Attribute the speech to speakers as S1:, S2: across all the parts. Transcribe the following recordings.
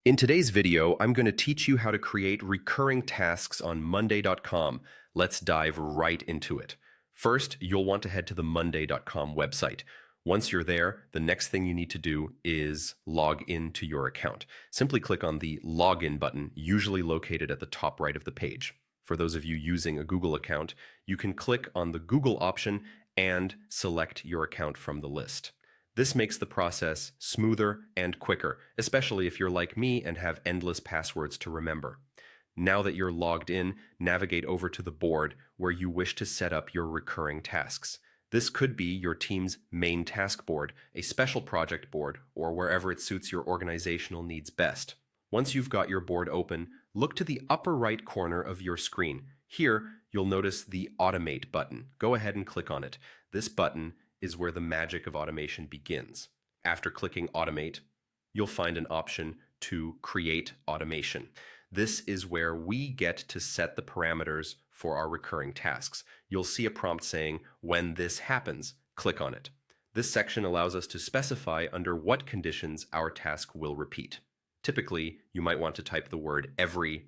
S1: In today's video, I'm going to teach you how to create recurring tasks on monday.com. Let's dive right into it. First, you'll want to head to the monday.com website. Once you're there, the next thing you need to do is log into your account. Simply click on the login button, usually located at the top right of the page. For those of you using a Google account, you can click on the Google option and select your account from the list. This makes the process smoother and quicker, especially if you're like me and have endless passwords to remember. Now that you're logged in, navigate over to the board where you wish to set up your recurring tasks. This could be your team's main task board, a special project board, or wherever it suits your organizational needs best. Once you've got your board open, look to the upper right corner of your screen. Here, you'll notice the Automate button. Go ahead and click on it. This button is where the magic of automation begins. After clicking Automate, you'll find an option to create automation. This is where we get to set the parameters for our recurring tasks. You'll see a prompt saying, when this happens, click on it. This section allows us to specify under what conditions our task will repeat. Typically, you might want to type the word every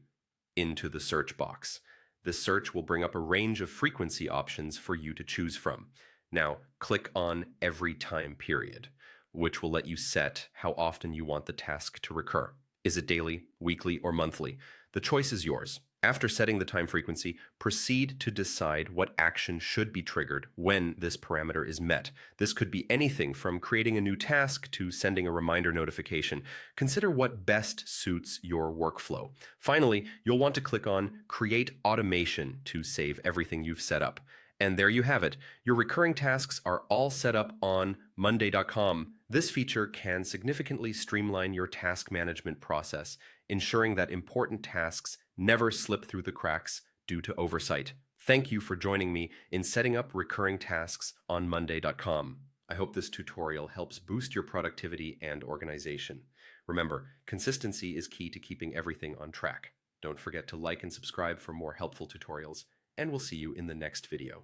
S1: into the search box. This search will bring up a range of frequency options for you to choose from. Now, click on Every Time Period, which will let you set how often you want the task to recur. Is it daily, weekly, or monthly? The choice is yours. After setting the time frequency, proceed to decide what action should be triggered when this parameter is met. This could be anything from creating a new task to sending a reminder notification. Consider what best suits your workflow. Finally, you'll want to click on Create Automation to save everything you've set up. And there you have it. Your recurring tasks are all set up on monday.com. This feature can significantly streamline your task management process, ensuring that important tasks never slip through the cracks due to oversight. Thank you for joining me in setting up recurring tasks on monday.com. I hope this tutorial helps boost your productivity and organization. Remember, consistency is key to keeping everything on track. Don't forget to like and subscribe for more helpful tutorials, and we'll see you in the next video.